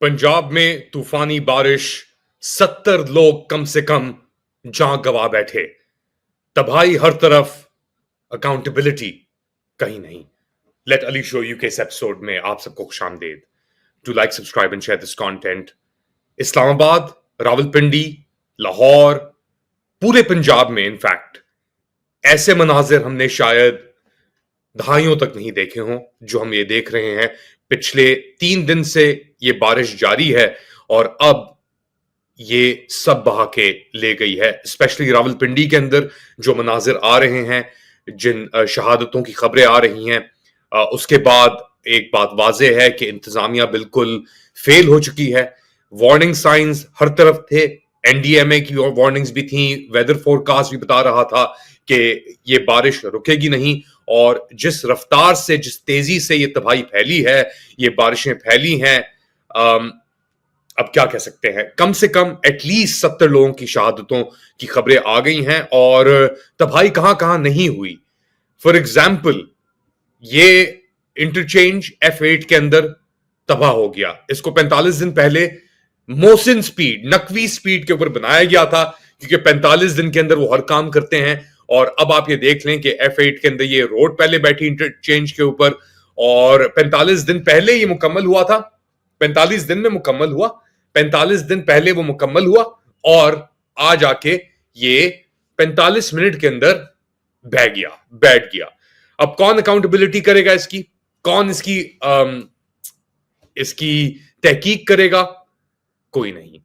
पंजाब में तूफानी बारिश, 70 लोग कम से कम जान गंवा बैठे। तबाही हर तरफ, अकाउंटेबिलिटी कहीं नहीं। लेट अली शो यू के इस एपिसोड में आप सबको खुशामदीद। To like, subscribe and share this content. Islamabad, Rawalpindi, Lahore, पूरे पंजाब में इनफैक्ट ऐसे मनाजिर हमने शायद दहाइयों तक नहीं देखे हों जो हम ये देख रहे हैं। पिछले 3 दिन से ये बारिश जारी है और अब ये सब बहा के ले गई है। स्पेशली रावलपिंडी के अंदर जो मनाजिर आ रहे हैं, जिन शहादतों की खबरें आ रही हैं, उसके बाद एक बात वाज़ेह है कि इंतजामिया बिल्कुल फेल हो चुकी है। वार्निंग साइंस हर तरफ थे, एनडीएमए की वार्निंग्स भी थी, वेदर फोरकास्ट भी बता रहा था कि ये बारिश रुकेगी नहीं। और जिस रफ्तार से, जिस तेजी से ये तबाही फैली है, ये बारिशें फैली हैं, अब क्या कह सकते हैं, कम से कम एटलीस्ट 70 लोगों की शहादतों की खबरें आ गई हैं। और तबाही कहां कहां नहीं हुई। फॉर एग्जाम्पल, ये इंटरचेंज F8 के अंदर तबाह हो गया। इसको 45 दिन पहले मोहसिन स्पीड, नकवी स्पीड के ऊपर बनाया गया था, क्योंकि 45 दिन के अंदर वो हर काम करते हैं। और अब आप ये देख लें कि F8 के अंदर ये रोड पहले बैठी इंटरचेंज के ऊपर, और 45 दिन पहले ये मुकम्मल हुआ था। 45 दिन में मुकम्मल हुआ, 45 दिन पहले वो मुकम्मल हुआ, और आज आके ये 45 मिनट के अंदर बैठ गया। अब कौन अकाउंटेबिलिटी करेगा इसकी? कौन इसकी तहकीक करेगा? कोई नहीं।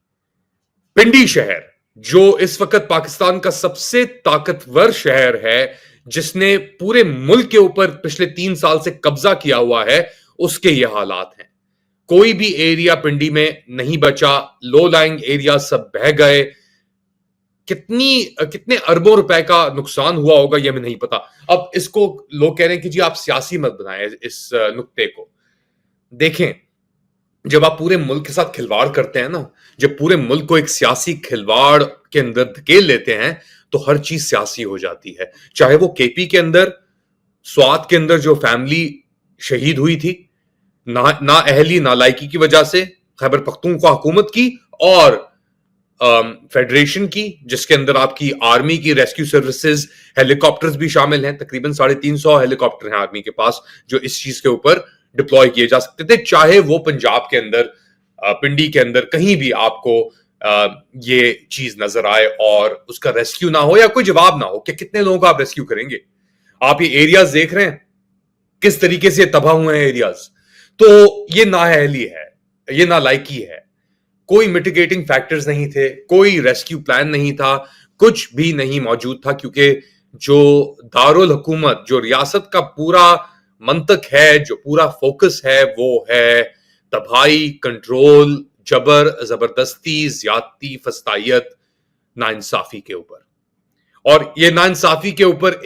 पिंडी शहर, जो इस वक्त पाकिस्तान का सबसे ताकतवर शहर है, जिसने पूरे मुल्क के ऊपर पिछले 3 साल से कब्जा किया हुआ है, उसके ये हालात हैं। कोई भी एरिया पिंडी में नहीं बचा, लो लाइंग एरिया सब बह गए। कितने अरबों रुपए का नुकसान हुआ होगा ये हमें नहीं पता। अब इसको लोग कह रहे हैं कि जी आप सियासी मत बनाएं इस नुक्ते को। देखें, जब आप पूरे मुल्क के साथ खिलवाड़ करते हैं ना, जब पूरे मुल्क को एक सियासी खिलवाड़ के अंदर धकेल लेते हैं, तो हर चीज सियासी हो जाती है। चाहे वो केपी के अंदर, स्वात के अंदर जो फैमिली शहीद हुई थी ना अहली ना लायकी की वजह से, खैबर पख्तूनख्वा हुकूमत की और फेडरेशन की, जिसके अंदर आपकी आर्मी की रेस्क्यू सर्विसेज, हेलीकॉप्टर्स भी शामिल हैं। तकरीबन 350 हेलीकॉप्टर हैं आर्मी के पास जो इस चीज के ऊपर डिप्लॉय किए जा सकते थे। चाहे वो पंजाब के अंदर, पिंडी के अंदर कहीं भी आपको ये चीज नजर आए और उसका रेस्क्यू ना हो या कोई जवाब ना हो कि कितने लोगों को आप रेस्क्यू करेंगे। आप ये एरियाज देख रहे हैं किस तरीके से तबाह हुए हैं एरियाज। तो ये नाअहली है, ये नालायकी है। कोई मिटिगेटिंग फैक्टर्स नहीं थे, कोई रेस्क्यू प्लान नहीं था, कुछ भी नहीं मौजूद था, क्योंकि जो दारुल हुकूमत, जो रियासत का पूरा मंतक है, जो पूरा फोकस है, वो है तबाही, कंट्रोल, जबर, जबरदस्ती, ज्यादती, फस्तायत, नाइंसाफी के ऊपर। और ये नाइंसाफी के ऊपर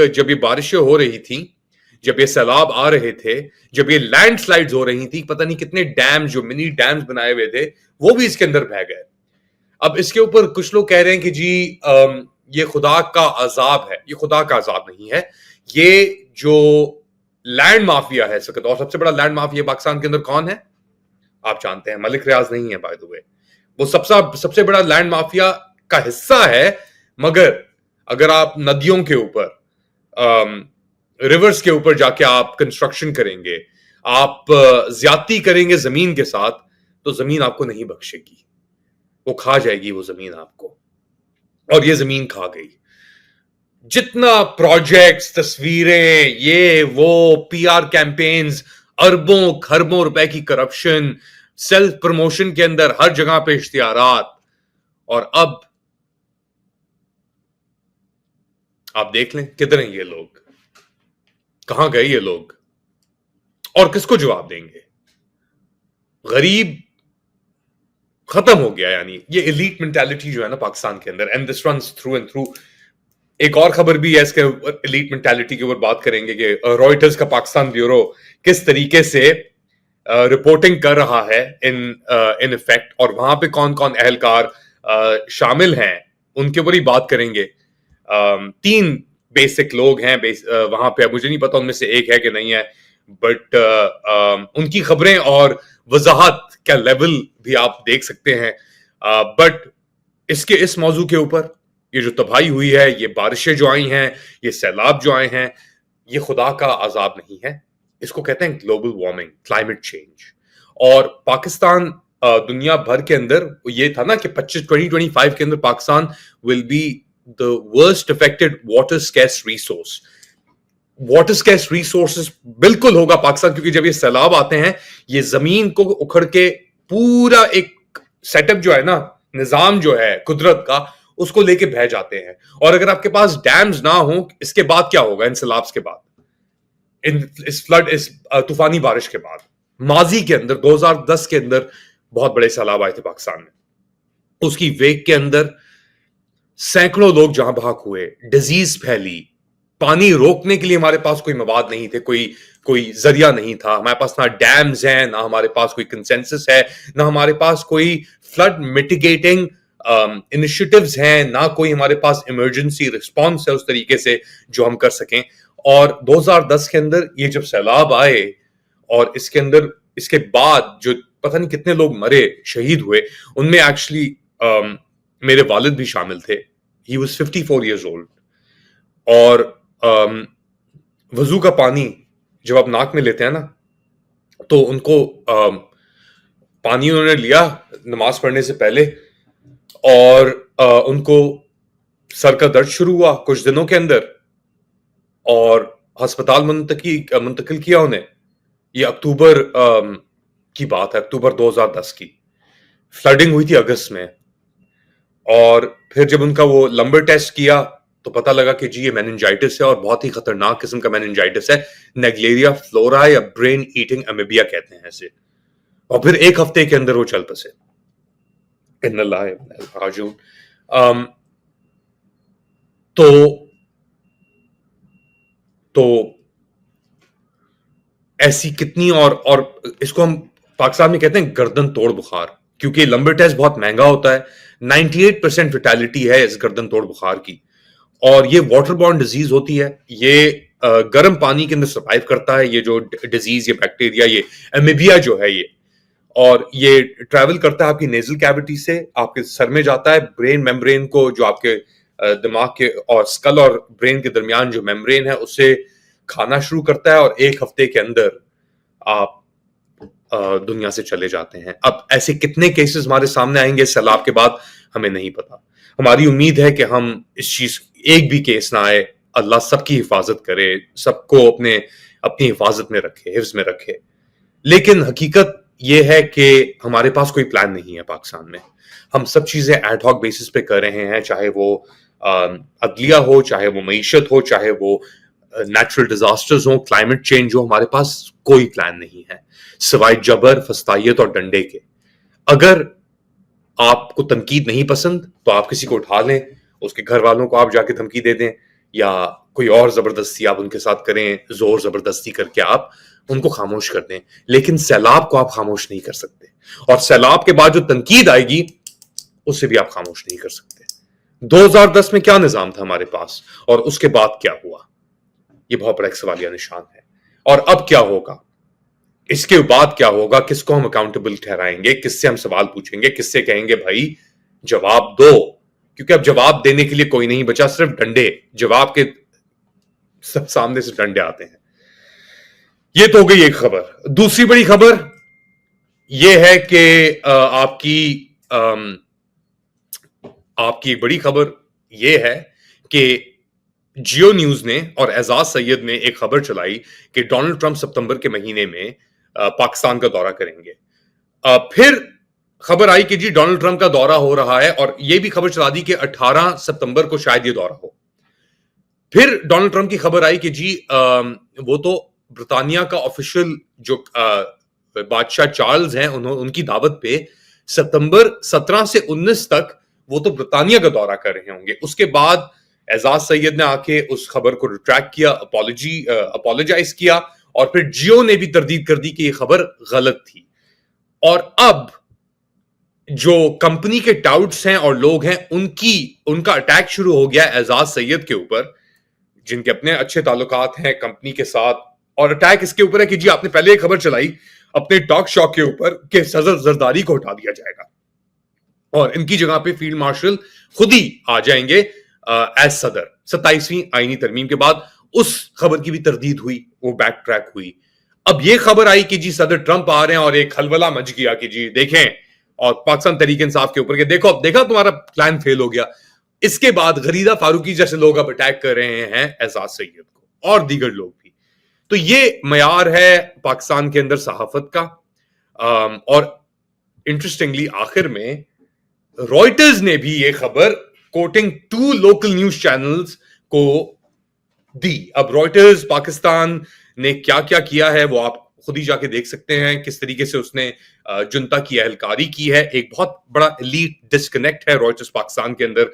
जब ये बारिशें हो रही थी, जब ये सैलाब आ रहे थे, जब ये लैंडस्लाइड्स हो रही थी, पता नहीं कितने डैम, जो मिनी डैम्स बनाए हुए थे, वो भी इसके अंदर बह गए। अब इसके ऊपर कुछ लोग कह रहे हैं कि जी ये खुदा का अजाब है। ये खुदा का अजाब नहीं है। ये जो लैंड माफिया है इस वक्त, और सबसे बड़ा लैंड माफिया पाकिस्तान के अंदर कौन है आप जानते हैं? मलिक रियाज नहीं है, बाय द वे। वो सबसे बड़ा लैंड माफिया का हिस्सा है। मगर अगर आप नदियों के ऊपर, रिवर्स के ऊपर जाके आप कंस्ट्रक्शन करेंगे, आप ज्यादती करेंगे जमीन के साथ, तो जमीन आपको नहीं बख्शेगी, वो खा जाएगी वो जमीन आपको। और ये जमीन खा गई। जितना प्रोजेक्ट्स, तस्वीरें, ये वो पीआर कैंपेन्स, अरबों खरबों रुपए की करप्शन, सेल्फ प्रमोशन के अंदर हर जगह पे इश्तिहारात, और अब आप देख लें किधर हैं ये लोग, कहां गए ये लोग, और किसको जवाब देंगे? गरीब खत्म हो गया। यानी ये एलीट मेंटालिटी जो है ना पाकिस्तान के अंदर, and this runs through and through. एक और खबर भी है इसके एलीट मेंटालिटी के ऊपर बात करेंगे कि रॉयटर्स का पाकिस्तान ब्यूरो किस तरीके से रिपोर्टिंग कर रहा है इन इफेक्ट, और वहां पे कौन कौन अहलकार शामिल हैं उनके ऊपर ही बात करेंगे। 3 बेसिक लोग हैं वहां पे, मुझे नहीं पता उनमें से एक है कि नहीं है, बट उनकी खबरें और वजाहत का लेवल भी आप देख सकते हैं। बट इस मौजू के ऊपर ये जो तबाही हुई है, ये बारिशें जो आई हैं, ये सैलाब जो आए हैं, ये खुदा का अजाब नहीं है, इसको कहते हैं ग्लोबल वार्मिंग, क्लाइमेट चेंज। और पाकिस्तान दुनिया भर के अंदर ये था ना कि 2025 के अंदर Pakistan will be the worst affected water scarce resource. Water scarce resources बिल्कुल होगा पाकिस्तान, क्योंकि जब ये सैलाब आते हैं, ये जमीन को उखड़ के पूरा एक सेटअप जो है ना, निजाम जो है कुदरत का, उसको लेके बह जाते हैं। और अगर आपके पास डैम्स ना हो, इसके बाद क्या होगा? इन सैलाब्स के बाद, इस फ्लड, इस तूफानी बारिश के बाद, माजी के अंदर 2010 के अंदर बहुत बड़े सैलाब आए थे पाकिस्तान में। उसकी वेग के अंदर सैकड़ों लोग जहां बहक हुए, डिजीज फैली, पानी रोकने के लिए हमारे पास कोई मवाद नहीं थे, कोई जरिया नहीं था। हमारे पास ना डैम्स हैं, ना हमारे पास कोई कंसेंसस है, ना हमारे पास कोई फ्लड मिटिगेटिंग इनिशिएटिव्स हैं, ना कोई हमारे पास इमरजेंसी रिस्पांस है उस तरीके से जो हम कर सकें। और 2010 के अंदर ये जब सैलाब आए, और इसके अंदर इसके बाद जो पता नहीं कितने लोग मरे, शहीद हुए, उनमें एक्चुअली मेरे वालिद भी शामिल थे। He was 54 years old। और वजू का पानी जब आप नाक में लेते हैं ना, तो उनको पानी उन्होंने लिया नमाज पढ़ने से पहले, और उनको सर का दर्द शुरू हुआ कुछ दिनों के अंदर, और अस्पताल मुंतकिल किया उन्हें। ये अक्टूबर की बात है, अक्टूबर 2010 की। फ्लडिंग हुई थी अगस्त में, और फिर जब उनका वो लंबर टेस्ट किया तो पता लगा कि जी ये मेनिंजाइटिस है, और बहुत ही खतरनाक किस्म का मेनिंजाइटिस है, नेग्लेरिया फ्लोरा या ब्रेन ईटिंग अमीबिया कहते हैं ऐसे। और फिर एक हफ्ते के अंदर वो चल बसे। तो ऐसी कितनी और इसको हम पाकिस्तान में कहते हैं गर्दन तोड़ बुखार, क्योंकि लंबर टेस्ट बहुत महंगा होता है। 98% फेटालिटी है इस गर्दन तोड़ बुखार की, और ये वाटर बॉर्न डिजीज होती है। ये गर्म पानी के अंदर सर्वाइव करता है, ये जो डिजीज, ये बैक्टीरिया, ये एमीबिया जो है ये, और ये ट्रैवल करता है आपकी नेजल कैविटी से, आपके सर में जाता है, ब्रेन मेम्ब्रेन को, जो आपके दिमाग के और स्कल और ब्रेन के दरमियान जो मेम्ब्रेन है, उससे खाना शुरू करता है, और एक हफ्ते के अंदर आप दुनिया से चले जाते हैं। अब ऐसे कितने केसेस हमारे सामने आएंगे सैलाब के बाद, हमें नहीं पता। हमारी उम्मीद है कि हम इस चीज, एक भी केस ना आए, अल्लाह सबकी हिफाजत करे, सबको अपनी हिफाजत में रखे, हिफ्ज में रखे। लेकिन हकीकत यह है कि हमारे पास कोई प्लान नहीं है पाकिस्तान में। हम सब चीजें एड हॉक बेसिस पे कर रहे हैं, चाहे वो अदलिया हो, चाहे वो मईशत हो, चाहे वो नेचुरल डिजास्टर्स हो, क्लाइमेट चेंज हो। हमारे पास कोई प्लान नहीं है सिवाय जबर, फस्तायत और डंडे के। अगर आपको तनकीद नहीं पसंद तो आप किसी को उठा लें, उसके घर वालों को आप जाके धमकी दे दें, या कोई और जबरदस्ती आप उनके साथ करें, जोर जबरदस्ती करके आप उनको खामोश कर दें। लेकिन सैलाब को आप खामोश नहीं कर सकते, और सैलाब के बाद जो तनकीद आएगी उससे भी आप खामोश नहीं कर सकते। 2010 में क्या निजाम था हमारे पास, और उसके बाद क्या हुआ? ये बहुत बड़ा एक सवालिया निशान है। और अब क्या होगा, इसके बाद क्या होगा? किसको हम अकाउंटेबल ठहराएंगे? किससे हम सवाल पूछेंगे? किससे कहेंगे भाई जवाब दो? क्योंकि अब जवाब देने के लिए कोई नहीं बचा, सिर्फ डंडे। जवाब के सब सामने से डंडे आते हैं। ये तो हो गई एक खबर। दूसरी बड़ी खबर यह है कि आपकी एक बड़ी खबर यह है कि जियो न्यूज ने और एजाज सैयद ने एक खबर चलाई कि डोनाल्ड ट्रंप सितंबर के महीने में पाकिस्तान का दौरा करेंगे। फिर खबर आई कि जी डोनाल्ड ट्रंप का दौरा हो रहा है, और यह भी खबर चला दी कि 18 सितंबर को शायद ये दौरा हो। फिर डोनाल्ड ट्रंप की खबर आई कि जी वो तो ब्रिटानिया का ऑफिशियल जो बादशाह चार्ल्स हैं, उनकी दावत पे सितंबर 17 से 19 तक वो तो ब्रिटानिया का दौरा कर रहे होंगे। उसके बाद एजाज सैयद ने आके उस खबर को रिट्रैक्ट किया, अपोलोजाइज किया, और फिर जियो ने भी तरदीद कर दी कि ये खबर गलत थी। और अब जो कंपनी के टाउट्स हैं और लोग हैं, उनका अटैक शुरू हो गया एजाज सैयद के ऊपर, जिनके अपने अच्छे ताल्लुकात हैं कंपनी के साथ। और अटैक इसके ऊपर है कि जी आपने पहले एक खबर चलाई, اپنے ٹاک شاک کے اوپر کہ صدر زرداری کو ہٹا دیا جائے گا اور ان کی جگہ پہ فیلڈ مارشل خود ہی آ جائیں گے ایز صدر. 27ویں آئینی ترمیم کے بعد اس خبر کی بھی تردید ہوئی, وہ بیک ٹریک ہوئی. اب یہ خبر آئی کہ جی صدر ٹرمپ آ رہے ہیں اور ایک ہلولا مچ گیا کہ جی دیکھیں, اور پاکستان تحریک انصاف کے اوپر کہ دیکھو اب دیکھا تمہارا پلان فیل ہو گیا. اس کے بعد غریدہ فاروقی جیسے لوگ اب اٹیک کر رہے ہیں اعزاز سید کو اور دیگر لوگ بھی. تو یہ معیار ہے پاکستان کے اندر صحافت کا. اور انٹرسٹنگلی آخر میں رائٹرز نے بھی یہ خبر کوٹنگ 2 لوکل نیوز چینلز کو دی. اب رائٹرز پاکستان نے کیا کیا کیا ہے وہ آپ خود ہی جا کے دیکھ سکتے ہیں, کس طریقے سے اس نے جنتا کی اہلکاری کی ہے. ایک بہت بڑا ایلیٹ ڈسکنیکٹ ہے رائٹرز پاکستان کے اندر.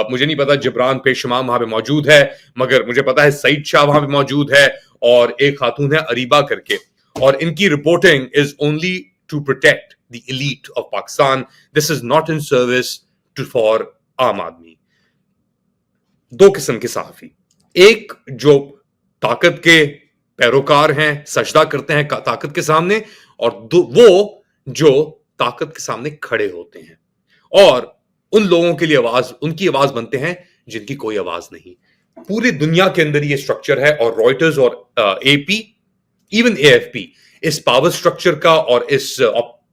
مجھے نہیں پتا جبران پیشمام وہاں پہ موجود ہے, مگر مجھے پتا ہے سعید شاہ وہاں پہ موجود ہے اور ایک خاتون ہے اریبا کر کے, اور ان کی reporting is only to protect the elite of Pakistan. This is not an service to for عام آدمی. 2 قسم کے صحافی, ایک جو طاقت کے پیروکار ہیں, سجدہ کرتے ہیں طاقت کے سامنے, اور وہ جو طاقت کے سامنے کھڑے ہوتے ہیں اور ان لوگوں کے لیے ان کی آواز بنتے ہیں جن کی کوئی آواز نہیں. پوری دنیا کے اندر یہ سٹرکچر ہے, اور رائٹرز اور A P, even A F P, اس پاور سٹرکچر کا اور اس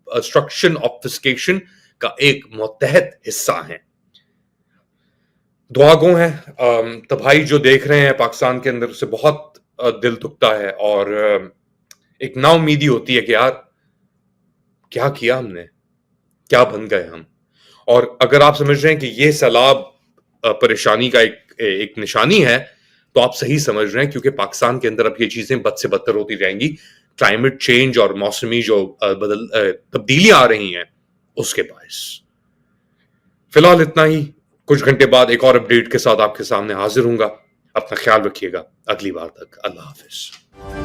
اسٹرکشن آبفسکیشن کا ایک متحد حصہ ہیں. دعا گو ہیں. تباہی جو دیکھ رہے ہیں پاکستان کے اندر سے بہت دل دکھتا ہے, اور ایک نا امیدی ہوتی ہے کہ یار کیا کیا ہم نے, کیا بن گئے ہم. اور اگر آپ سمجھ رہے ہیں کہ یہ سیلاب پریشانی کا ایک نشانی ہے تو آپ صحیح سمجھ رہے ہیں, کیونکہ پاکستان کے اندر اب یہ چیزیں بد سے بدتر ہوتی جائیں گی. کلائمیٹ چینج اور موسمی جو تبدیلیاں آ رہی ہیں اس کے باعث. فی الحال اتنا ہی. کچھ گھنٹے بعد ایک اور اپڈیٹ کے ساتھ آپ کے سامنے حاضر ہوں گا. اپنا خیال رکھیے گا. اگلی بار تک اللہ حافظ.